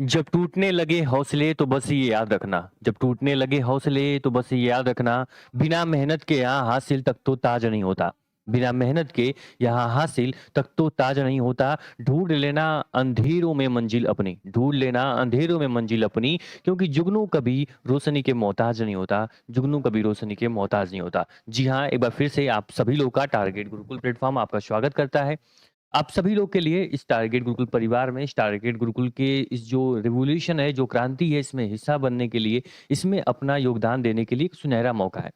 जब टूटने लगे हौसले तो बस ये याद रखना, जब टूटने लगे हौसले तो बस ये याद रखना, बिना मेहनत के यहाँ हासिल तक तो ताज नहीं होता। बिना मेहनत के यहाँ हासिल तक तो ताज नहीं होता। ढूंढ लेना अंधेरों में मंजिल अपनी, ढूंढ लेना अंधेरों में मंजिल अपनी, क्योंकि जुगनू कभी रोशनी के मोहताज नहीं होता, जुगनू कभी रोशनी के मोहताज नहीं होता। जी हाँ, एक बार फिर से आप सभी लोग का टारगेट गुरुकुल प्लेटफॉर्म आपका स्वागत करता है। आप सभी लोग के लिए इस टारगेट गुरुकुल परिवार में, इस टारगेट गुरुकुल के इस जो रिवॉल्यूशन है, जो क्रांति है, इसमें हिस्सा बनने के लिए, इसमें अपना योगदान देने के लिए एक सुनहरा मौका है।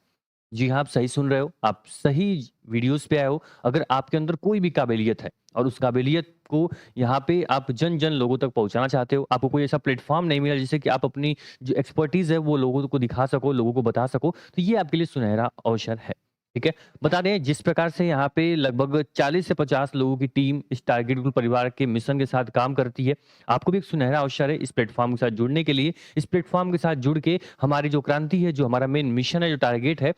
जी हाँ, आप सही सुन रहे हो, आप सही वीडियोज़ पे आए हो। अगर आपके अंदर कोई भी काबिलियत है और उस काबिलियत को यहाँ पे आप जन-जन लोगों तक पहुँचाना चाहते हो, आपको कोई ऐसा प्लेटफ़ॉर्म नहीं मिला जिससे कि आप अपनी जो एक्सपर्टीज़ है वो लोगों को दिखा सको, लोगों को बता सको, तो ये आपके लिए सुनहरा अवसर है। ठीक है? बता दें जिस प्रकार से यहाँ पे लगभग 40 से 50 लोगों की टीम इस टारगेट ग्रुप परिवार के मिशन के साथ काम करती है। आपको भी एक सुनहरा अवसर है इस प्लेटफ़ॉर्म के साथ जुड़ने के लिए। इस प्लेटफ़ॉर्म के साथ जुड़ के हमारी जो क्रांति है, जो हमारा मेन मिशन है, जो टारगेट है,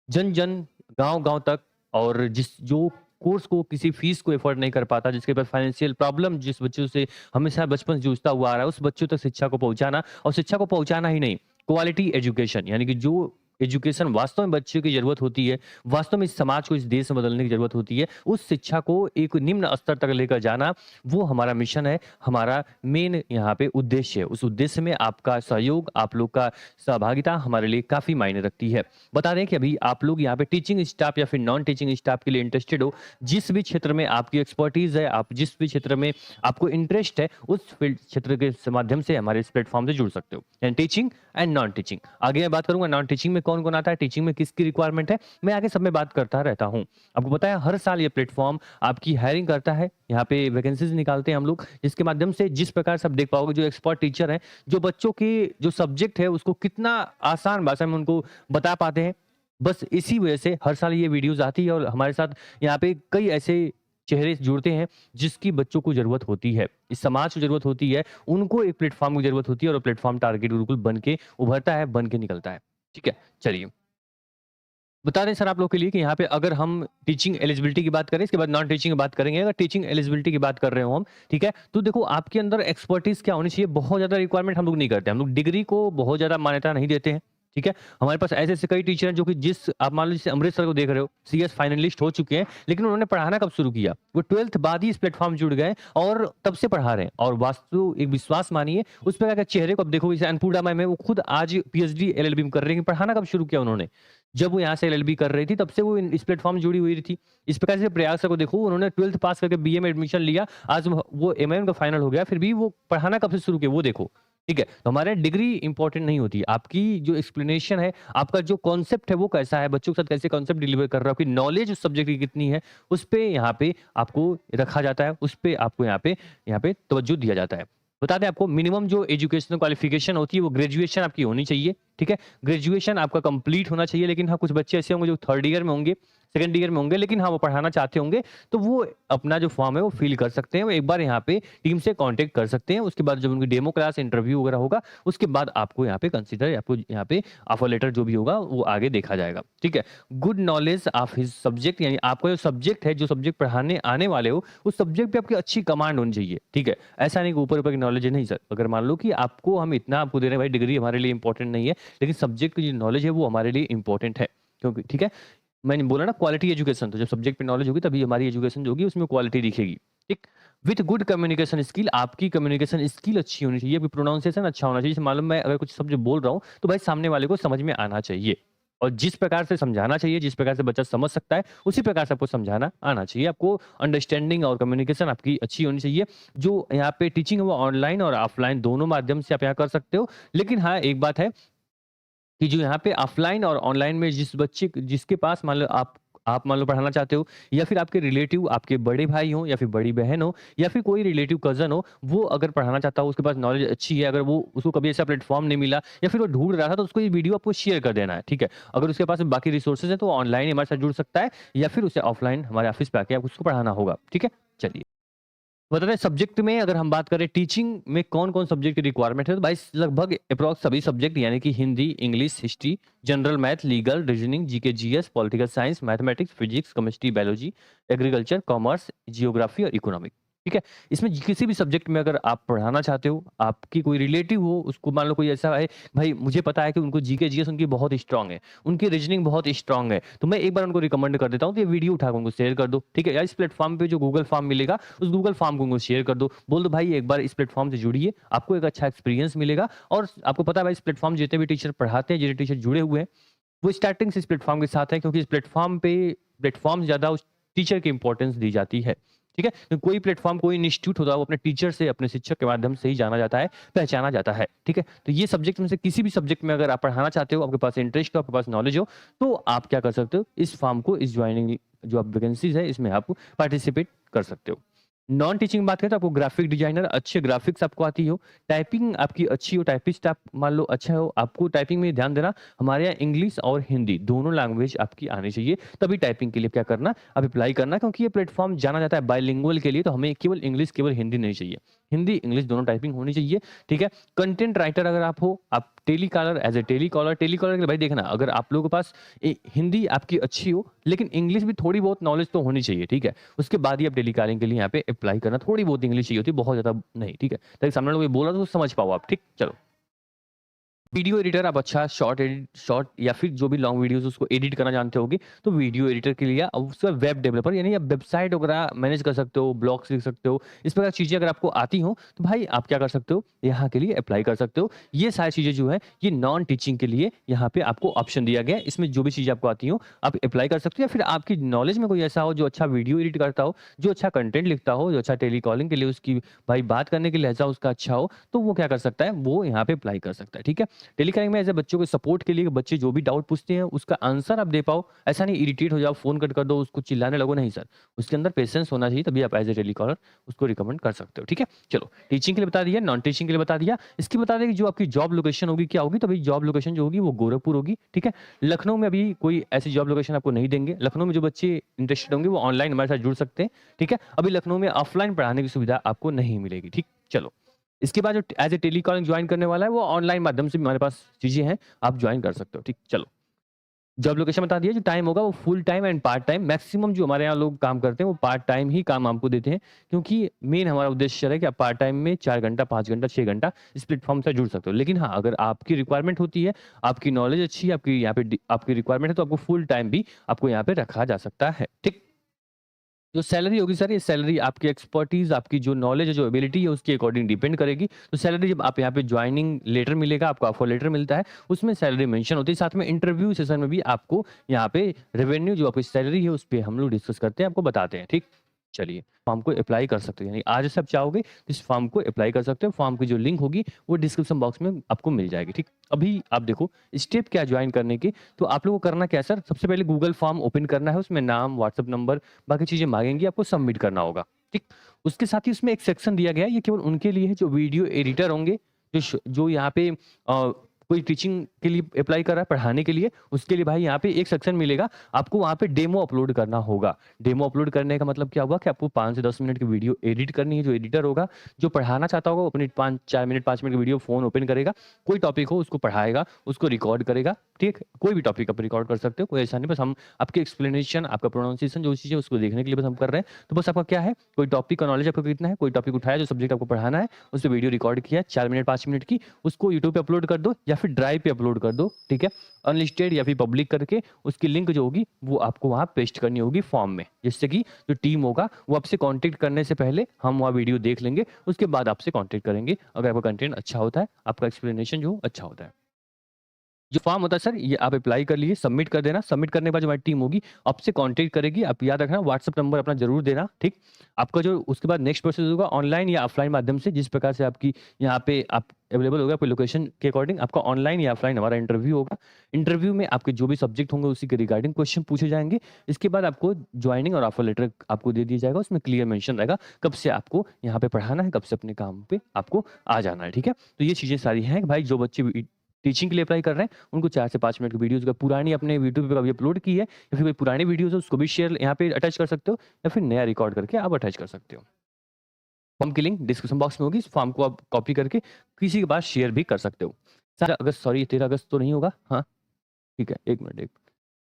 जन-जन, गाँव-गाँव तक और जो कोर्स को किसी फीस को अफ़ोर्ड नहीं कर पाता, जिसके पास फाइनेंशियल प्रॉब्लम जिस बच्चों से हमेशा बचपन से जूझता हुआ आ रहा है, उस बच्चों तक शिक्षा को पहुँचाना और शिक्षा को पहुँचाना ही नहीं, क्वालिटी एजुकेशन यानी कि जो एजुकेशन वास्तव में बच्चों की ज़रूरत होती है, वास्तव में इस समाज को, इस देश में बदलने की ज़रूरत होती है, उस शिक्षा को एक निम्न स्तर तक लेकर जाना, वो हमारा मिशन है, हमारा मेन यहाँ पे उद्देश्य है। उस उद्देश्य में आपका सहयोग, आप लोग का सहभागिता हमारे लिए काफ़ी मायने रखती है। बता दें कि अभी आप लोग यहाँ पे टीचिंग स्टाफ या फिर नॉन टीचिंग स्टाफ के लिए इंटरेस्टेड हो, जिस भी क्षेत्र में आपकी एक्सपर्टीज़ है, आप जिस भी क्षेत्र में आपको इंटरेस्ट है, उस फील्ड क्षेत्र के माध्यम से हमारे इस प्लेटफ़ॉर्म से जुड़ सकते हो। यानी टीचिंग एंड नॉन टीचिंग। आगे मैं बात करूँगा नॉन टीचिंग में कौन-कौन आता है, टीचिंग में किसकी रिक्वायरमेंट है, मैं आगे सब में बात करता रहता हूँ। आपको पता है हर साल ये प्लेटफ़ॉर्म आपकी हायरिंग करता है, यहाँ पे वैकेंसीज़ निकालते हैं हम लोग, जिसके माध्यम से जिस प्रकार से आप देख पाओगे जो एक्सपर्ट टीचर हैं, जो बच्चों के जो सब्जेक्ट है उसको कितना आसान भाषा में उनको बता पाते हैं। बस इसी वजह से हर साल ये वीडियोज़ आती है और हमारे साथ यहाँ पे कई ऐसे चेहरे जुड़ते हैं जिसकी बच्चों को ज़रूरत होती है। इस समाज को ज़रूरत होती है, उनको एक प्लेटफ़ॉर्म की ज़रूरत होती है और प्लेटफ़ॉर्म टारगेट गुरुकुल बन के उभरता है, बन के निकलता है। ठीक है? चलिए, बता दें सर आप लोग के लिए कि यहाँ पे अगर हम टीचिंग एलिजिबिलिटी की बात करें, इसके बाद नॉन टीचिंग की बात करेंगे। अगर टीचिंग एलिजिबिलिटी की बात कर रहे हो हम, ठीक है? तो देखो आपके अंदर एक्सपर्टीज़ क्या होनी चाहिए, बहुत ज़्यादा रिक्वायरमेंट हम लोग नहीं करते। हम लोग डिग्री को बहुत ज़्यादा मान्यता नहीं देते हैं, ठीक है? हमारे पास ऐसे-ऐसे कई टीचर हैं जो कि जिस आप मान लो जैसे अमृत सर को देख रहे हो, सीएस फाइनलिस्ट हो चुके हैं, लेकिन उन्होंने पढ़ाना कब शुरू किया? वो 12th बाद ही इस प्लेटफ़ॉर्म जुड़ गए और तब से पढ़ा रहे हैं और वास्तु एक विश्वास मानिए, उस प्रकार के चेहरे को अब देखो जैसे अन्नपूर्णा मैम है, वो खुद आज पीएचडी, एलएलबी में कर रही हैं, पढ़ाना कब शुरू किया उन्होंने? जब वो यहाँ से एलएलबी कर रही थी तब से वो इस प्लेटफ़ॉर्म में जुड़ी हुई थी। इस प्रकार से प्रयास सर को देखो उन्होंने 12th पास करके बीए में एडमिशन लिया, आज वो एमए का फाइनल हो गया, फिर भी वो पढ़ाना कब से शुरू किया वो देखो। ठीक है? तो हमारे डिग्री इम्पोर्टेंट नहीं होती है, आपकी जो एक्सप्लेनेशन है, आपका जो कॉन्सेप्ट है वो कैसा है, बच्चों के साथ कैसे कॉन्सेप्ट डिलीवर कर रहे हो, आपकी नॉलेज उस सब्जेक्ट की कितनी है, उस पे यहाँ पे आपको रखा जाता है, उस पे आपको यहाँ पे तवज्जो दिया जाता है। बता दें आपको मिनिमम जो एजुकेशनल क्वालिफ़िकेशन होती है वो ग्रेजुएशन आपकी होनी चाहिए, ठीक है? ग्रेजुएशन आपका कंप्लीट होना चाहिए लेकिन हाँ, कुछ बच्चे ऐसे होंगे जो 3rd ईयर में होंगे, 2nd ईयर में होंगे लेकिन हाँ, वो पढ़ाना चाहते होंगे, तो वो अपना जो फॉर्म है वो फिल कर सकते हैं। वो एक बार यहाँ पे टीम से कॉन्टैक्ट कर सकते हैं। उसके बाद जब उनकी डेमो क्लास, इंटरव्यू वगैरह होगा, उसके बाद आपको यहाँ पे कंसिडर आपको यहाँ पे ऑफर लेटर जो भी होगा वो आगे देखा जाएगा, ठीक है? Good knowledge of his subject यानी आपका जो सब्जेक्ट है, जो सब्जेक्ट पढ़ाने आने वाले हो, उस सब्जेक्ट पे आपकी अच्छी कमांड होनी चाहिए, ठीक है? ऐसा नहीं कि ऊपर-ऊपर की नॉलेज है, नहीं सर। अगर मान लो कि आपको हम इतना आपको दे रहे हैं भाई डिग्री हमारे लिए इंपॉर्टेंट नहीं है, लेकिन सब्जेक्ट की जो नॉलेज है वो हमारे लिए इंपॉर्टेंट है। क्योंकि ठीक है? मैंने बोला ना क्वालिटी एजुकेशन तो जब सब्जेक्ट पे नॉलेज होगी तभी हमारी एजुकेशन जो होगी उसमें क्वालिटी दिखेगी, ठीक? विथ गुड कम्युनिकेशन स्किल आपकी कम्युनिकेशन स्किल अच्छी होनी चाहिए, आपकी प्रोनाउंसिएशन अच्छा होना चाहिए। जैसे मालूम मैं अगर कुछ शब्द बोल रहा हूँ, तो भाई सामने वाले को समझ में आना चाहिए और जिस प्रकार से समझाना चाहिए, जिस प्रकार से बच्चा समझ सकता है, उसी प्रकार से आपको समझाना आना चाहिए। आपको अंडरस्टैंडिंग और कम्युनिकेशन आपकी अच्छी होनी चाहिए। जो यहाँ पे टीचिंग है वो ऑनलाइन और ऑफलाइन दोनों माध्यम से आप यहाँ कर सकते हो। लेकिन हाँ, एक बात है कि जो यहाँ पे ऑफ़लाइन और ऑनलाइन में जिसके पास मान लो आप मान लो पढ़ाना चाहते हो या फिर आपके रिलेटिव आपके बड़े भाई हों या फिर बड़ी बहन हो या फिर कोई रिलेटिव कज़न हो, वो अगर पढ़ाना चाहता हो, उसके पास नॉलेज अच्छी है, अगर वो उसको कभी ऐसा प्लेटफ़ॉर्म नहीं मिला या फिर वो ढूँढ रहा था, तो उसको ये वीडियो आपको शेयर कर देना है, ठीक है? अगर उसके पास बाकी रिसोर्सेज़ हैं, तो वो ऑनलाइन हमारे साथ जुड़ सकता है या फिर उसे ऑफ़लाइन हमारे ऑफ़िस पे आके आप उसको पढ़ाना होगा, ठीक है? चलिए। बता दें सब्जेक्ट में अगर हम बात करें टीचिंग में कौन-कौन सब्जेक्ट की रिक्वायरमेंट है तो भाई लगभग एप्रॉक्स सभी सब्जेक्ट यानी कि Hindi, English, history, general math, legal, reasoning, GK, GS, political science, mathematics, physics, chemistry, biology, agriculture, commerce, geography और इकोनॉमिक। ठीक है? इसमें किसी भी सब्जेक्ट में अगर आप पढ़ाना चाहते हो, आपकी कोई रिलेटिव हो, उसको मान लो कोई ऐसा है, भाई मुझे पता है कि उनको जीके, जीएस उनकी बहुत स्ट्रॉन्ग है, उनकी रीजनिंग बहुत स्ट्रॉन्ग है, तो मैं एक बार उनको रिकमेंड कर देता हूँ, तो ये वीडियो उठाकर उनको शेयर कर दो, ठीक है? या इस प्लेटफ़ॉर्म पे जो गूगल फॉर्म मिलेगा, उस गूगल फॉर्म को उनको शेयर कर दो। बोल दो भाई एक बार इस प्लेटफ़ॉर्म से जुड़िए, आपको एक अच्छा एक्सपीरियंस मिलेगा और आपको पता है भाई इस प्लेटफ़ॉर्म जितने भी टीचर पढ़ाते हैं, जितने टीचर जुड़े हुए हैं, वो स्टार्टिंग से इस प्लेटफ़ॉर्म के साथ है क्योंकि इस प्लेटफ़ॉर्म से ज़्यादा उस टीचर की इम्पोर्टेंस दी जाती है। ठीक है? तो कोई प्लेटफ़ॉर्म, कोई इंस्टीट्यूट होता है, वो अपने टीचर से, अपने शिक्षक के माध्यम से ही जाना जाता है, पहचाना जाता है। ठीक है? तो ये सब्जेक्ट में से किसी भी सब्जेक्ट में अगर आप पढ़ाना चाहते हो, आपके पास इंटरेस्ट हो, आपके पास नॉलेज हो, तो आप क्या कर सकते हो, इस फॉर्म को, इस जॉइनिंग जो आप वैकेंसीज़ है, इसमें आप पार्टिसिपेट कर सकते हो। नॉन टीचिंग बात करें तो आपको ग्राफिक डिज़ाइनर, अच्छे ग्राफिक्स आपको आती हो, टाइपिंग आपकी अच्छी हो, टाइपिस्ट आप मान लो अच्छा हो, आपको टाइपिंग में ध्यान देना, हमारे यहाँ इंग्लिश और हिंदी दोनों लैंग्वेज आपकी आनी चाहिए, तभी टाइपिंग के लिए क्या करना, आप अप्लाई करना क्योंकि ये प्लेटफ़ॉर्म जाना जाता है बाइलिंगुअल के लिए, तो हमें केवल इंग्लिश, केवल हिंदी नहीं चाहिए। हिंदी, इंग्लिश दोनों टाइपिंग होनी चाहिए, ठीक है? कंटेंट राइटर अगर आप हो, आप टेलीकॉलर एज़ अ टेलीकॉलर के लिए भाई देखना, अगर आप लोगों के पास हिंदी आपकी अच्छी हो, लेकिन इंग्लिश भी थोड़ी बहुत नॉलेज तो होनी चाहिए, ठीक है? उसके बाद ही आप टेलीकॉलिंग के लिए यहाँ पे अप्लाई करना, थोड़ी बहुत इंग्लिश चाहिए होती है, बहुत ज़्यादा नहीं, ठीक है? ताकि सामने वाला कोई बोल रहा है तो समझ पाओ आप, ठीक? चलो। वीडियो एडिटर आप अच्छा शॉर्ट या फिर जो भी लॉन्ग वीडियोज़ उसको एडिट करना जानते होगे, तो वीडियो एडिटर के लिए अब उसका वेब डेवलपर यानी आप वेबसाइट वगैरह मैनेज कर सकते हो, ब्लॉग्स लिख सकते हो। इस प्रकार की चीज़ें अगर आपको आती हो, तो भाई आप क्या कर सकते हो, यहाँ के लिए अप्लाई कर सकते हो। ये सारी चीज़ें जो है, ये नॉन टीचिंग के लिए यहाँ पे आपको ऑप्शन दिया गया है। इसमें जो भी चीज़ें आपको आती हो, आप अप्लाई कर सकते हो या फिर आपकी नॉलेज में कोई ऐसा हो जो अच्छा वीडियो एडिट करता हो, जो अच्छा कंटेंट लिखता हो, जो अच्छा टेलीकॉलिंग के लिए उसकी भाई बात करने के लहज़ा उसका अच्छा हो, तो वो क्या कर सकता है, वो यहाँ पे अप्लाई कर सकता है, ठीक है? टेलीकॉलिंग में ऐसे बच्चों के सपोर्ट के लिए बच्चे जो भी डाउट पूछते हैं उसका आंसर आप दे पाओ। ऐसा नहीं इरिटेट हो जाओ, फ़ोन कट कर दो, उसको चिल्लाने लगो, नहीं सर। उसके अंदर पेशेंस होना चाहिए तभी आप एज़ अ टेलीकॉलर उसको रिकमेंड कर सकते हो, ठीक है? चलो टीचिंग के लिए बता दिया, नॉन टीचिंग के लिए बता दिया। इसकी बता दें कि जो आपकी जॉब लोकेशन होगी क्या होगी? तो भई जॉब लोकेशन जो होगी वो गोरखपुर होगी, ठीक है? लखनऊ में अभी कोई ऐसी जॉब लोकेशन आपको नहीं देंगे। लखनऊ में जो बच्चे इंटरेस्टेड होंगे वो ऑनलाइन हमारे साथ जुड़ सकते हैं, ठीक है? अभी लखनऊ में ऑफलाइन पढ़ाने की सुविधा आपको नहीं मिलेगी, ठीक? चलो। इसके बाद जो एज़ अ टेलीकॉलिंग जॉइन करने वाला है वो ऑनलाइन माध्यम से भी हमारे पास चीज़ें हैं, आप जॉइन कर सकते हो, ठीक? चलो, जॉब लोकेशन बता दिया, जो टाइम होगा वो full time and part time, maximum जो हमारे यहाँ लोग काम करते हैं वो पार्ट टाइम ही काम आपको देते हैं, क्योंकि मेन हमारा उद्देश्य है कि आप पार्ट टाइम में 4 घंटा, 5 घंटा, 6 घंटा इस प्लेटफ़ॉर्म से जुड़ सकते हो। लेकिन हाँ, अगर आपकी रिक्वायरमेंट होती है, आपकी नॉलेज अच्छी है, आपकी यहाँ पे आपकी रिक्वायरमेंट है तो आपको फुल टाइम भी आपको यहाँ पे रखा जा सकता है, ठीक? जो सैलरी होगी सर, ये सैलरी आपकी एक्सपर्टीज़, आपकी जो नॉलेज है, जो एबिलिटी है, उसके अकॉर्डिंग डिपेंड करेगी। तो सैलरी जब आप यहाँ पे जॉइनिंग लेटर मिलेगा, आपको ऑफर लेटर मिलता है, उसमें सैलरी मेंशन होती है। साथ में इंटरव्यू सेशन में भी आपको यहाँ पे रेवेन्यू जो आपकी सैलरी है, उस पे हम लोग डिस्कस करते हैं, आपको बताते हैं, ठीक? चलिए, फॉर्म को अप्लाई कर सकते हो, यानी आज से आप चाहोगे तो इस फॉर्म को अप्लाई कर सकते हो। फॉर्म की जो लिंक होगी, वो डिस्क्रिप्शन बॉक्स में आपको मिल जाएगी, ठीक? अभी आप देखो, स्टेप क्या है जॉइन करने के, तो आप लोगों को करना क्या है सर, सबसे पहले गूगल फॉर्म ओपन करना है, उसमें नाम, व्हाट्सएप नंबर, बाकी चीज़ें माँगेंगी, आपको सबमिट करना होगा, ठीक? उसके साथ ही उसमें एक सेक्शन दिया गया है, ये केवल उनके लिए है जो वीडियो एडिटर होंगे, जो यहाँ पे कोई टीचिंग के लिए अप्लाई कर रहा है, पढ़ाने के लिए, उसके लिए भाई यहाँ पे एक सेक्शन मिलेगा, आपको वहाँ पे डेमो अपलोड करना होगा। डेमो अपलोड करने का मतलब क्या हुआ कि आपको 5 से 10 मिनट की वीडियो एडिट करनी है, जो एडिटर होगा, जो पढ़ाना चाहता होगा, वो अपनी 5 4 मिनट, 5 मिनट की वीडियो फ़ोन ओपन करेगा, कोई टॉपिक हो उसको पढ़ाएगा, उसको रिकॉर्ड करेगा, ठीक? कोई भी टॉपिक आप रिकॉर्ड कर सकते हो, कोई ऐसा नहीं, बस हम आपके एक्सप्लेनेशन, आपका प्रोनाउंसिएशन जो चीज़ है उसको देखने के लिए बस हम कर रहे हैं। तो बस आपका क्या है, कोई टॉपिक का नॉलेज आपको कितना है, कोई टॉपिक उठाया जो सब्जेक्ट आपको पढ़ाना है, उस पे वीडियो रिकॉर्ड किया 4 मिनट 5 मिनट की, उसको यूट्यूब पे अपलोड कर दो या फिर ड्राइव पे अपलोड कर दो, ठीक है? अनलिस्टेड या फिर पब्लिक करके उसकी लिंक जो होगी वो आपको वहाँ पेस्ट करनी होगी फॉर्म में, जिससे कि जो टीम होगा वो आपसे कॉन्टैक्ट करने से पहले हम वहाँ वीडियो देख लेंगे, उसके बाद आपसे कॉन्टैक्ट करेंगे, अगर आपका कंटेंट अच्छा होता है, आपका एक्सप्लेनेशन जो अच्छा होता है। जो फॉर्म होता है सर, ये आप अप्लाई कर लीजिए, सबमिट कर देना। सबमिट करने के बाद जो हमारी टीम होगी, आपसे कॉन्टैक्ट करेगी। आप याद रखना व्हाट्सएप नंबर अपना ज़रूर देना, ठीक? आपका जो उसके बाद नेक्स्ट प्रोसेस होगा ऑनलाइन या ऑफलाइन माध्यम से, जिस प्रकार से आपकी यहाँ पे आप अवेलेबल होगा आपकी लोकेशन के अकॉर्डिंग, आपका ऑनलाइन या ऑफलाइन हमारा इंटरव्यू होगा। इंटरव्यू में आपके जो भी सब्जेक्ट होंगे उसी के रिगार्डिंग क्वेश्चन पूछे जाएँगे। इसके बाद आपको जॉइनिंग और ऑफर लेटर आपको दे दिया जाएगा, उसमें क्लियर मेंशन रहेगा कब से आपको यहाँ पे पढ़ाना है, कब से अपने काम पे आपको आ जाना है, ठीक है? तो ये चीज़ें सारी हैं कि भाई जो बच्चे टीचिंग के लिए अप्लाई कर रहे हैं, उनको 4 से 5 मिनट की वीडियोज़ अगर पुरानी अपने यूट्यूब पे कभी अपलोड की है या फिर कोई पुरानी वीडियोज़ है उसको भी शेयर यहाँ पे अटैच कर सकते हो या फिर नया रिकॉर्ड करके आप अटैच कर सकते हो। फॉर्म की लिंक डिस्क्रिप्शन बॉक्स में होगी, इस फॉर्म को आप कॉपी करके किसी के पास शेयर भी कर सकते हो। 13 अगस्त तो नहीं होगा? हाँ, ठीक है, 1 मिनट।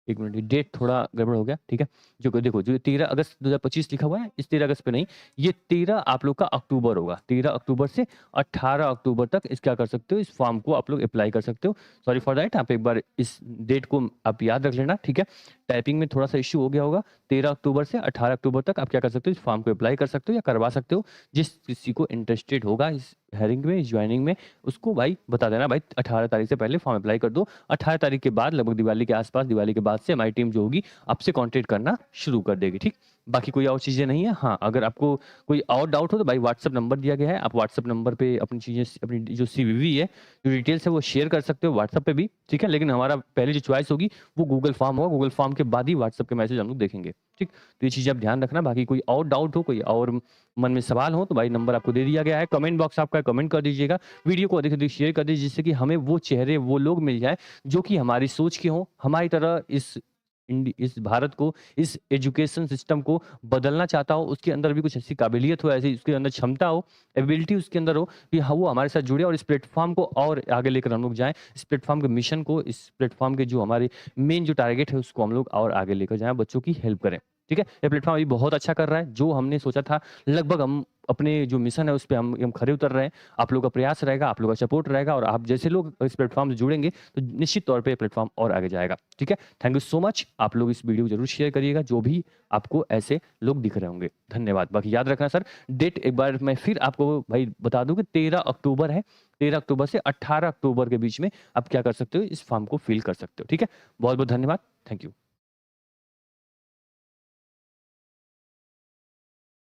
एक मिनट, डेट थोड़ा गड़बड़ हो गया, ठीक है। जो देखो, जो 13 अगस्त 2025 लिखा हुआ है, इस 13 अगस्त पे नहीं, ये 13 आप लोग का अक्टूबर होगा। 13 अक्टूबर से 18 अक्टूबर तक इस क्या कर सकते हो, इस फॉर्म को आप लोग अप्लाई कर सकते हो। सॉरी फॉर दैट, आप एक बार इस डेट को आप याद रख लेना, ठीक है। टाइपिंग में थोड़ा सा इश्यू हो गया होगा। 13 अक्टूबर से 18 अक्टूबर तक आप क्या कर सकते हो, इस फॉर्म को अप्लाई कर सकते हो या करवा सकते हो। जिस किसी को इंटरेस्टेड होगा इस हेयरिंग में, इस ज्वाइनिंग में, उसको भाई बता देना, भाई 18 तारीख से पहले फॉर्म अप्लाई कर दो। 18 तारीख के बाद, लगभग दिवाली के आसपास, दिवाली के बाद से हमारी टीम जो होगी आपसे कांटेक्ट करना शुरू कर देगी, ठीक। बाकी कोई और चीज़ें नहीं है। हाँ, अगर आपको कोई और डाउट हो तो भाई व्हाट्सएप नंबर दिया गया है, आप व्हाट्सएप नंबर पे अपनी चीज़ें, अपनी जो सीवीवी है, जो डिटेल्स है वो शेयर कर सकते हो व्हाट्सएप पे भी, ठीक है। लेकिन हमारा पहली जो चॉइस होगी वो गूगल फॉर्म होगा, गूगल फॉर्म के बाद ही व्हाट्सएप के मैसेज हम लोग देखेंगे, ठीक। तो ये चीज़ें आप ध्यान रखना। बाकी कोई और डाउट हो, कोई और मन में सवाल हो तो भाई नंबर आपको दे दिया गया है, कमेंट बॉक्स आपका, कमेंट कर दीजिएगा। वीडियो को अधिक से अधिक शेयर कर दीजिए, जिससे कि हमें वो चेहरे, वो लोग मिल जाए जो कि हमारी सोच के हों, हमारी तरह इस भारत को, इस एजुकेशन सिस्टम को बदलना चाहता हो, उसके अंदर भी कुछ ऐसी काबिलियत हो, ऐसी उसके अंदर क्षमता हो, एबिलिटी उसके अंदर हो कि हाँ, वो हमारे साथ जुड़े और इस प्लेटफॉर्म को और आगे लेकर हम लोग जाएं। इस प्लेटफॉर्म के मिशन को, इस प्लेटफॉर्म के जो हमारे मेन जो टारगेट है उसको हम लोग और आगे लेकर जाएं, बच्चों की हेल्प करें, ठीक है। ये प्लेटफॉर्म अभी बहुत अच्छा कर रहा है। जो हमने सोचा था, लगभग हम अपने जो मिशन है उस पे हम खरे उतर रहे हैं। आप लोग का प्रयास रहेगा, आप लोग का सपोर्ट रहेगा और आप जैसे लोग इस प्लेटफॉर्म से जुड़ेंगे तो निश्चित तौर पे प्लेटफॉर्म और आगे जाएगा, ठीक है। Thank you so much. आप लोग इस वीडियो को जरूर शेयर करिएगा जो भी आपको ऐसे लोग दिख रहे होंगे। धन्यवाद। बाकी याद रखना सर, डेट एक बार मैं फिर आपको भाई बता दूं कि 13 अक्टूबर है। 13 अक्टूबर से 18 अक्टूबर के बीच में आप क्या कर सकते हो, इस फॉर्म को फिल कर सकते हो, ठीक है। बहुत बहुत धन्यवाद। Thank you.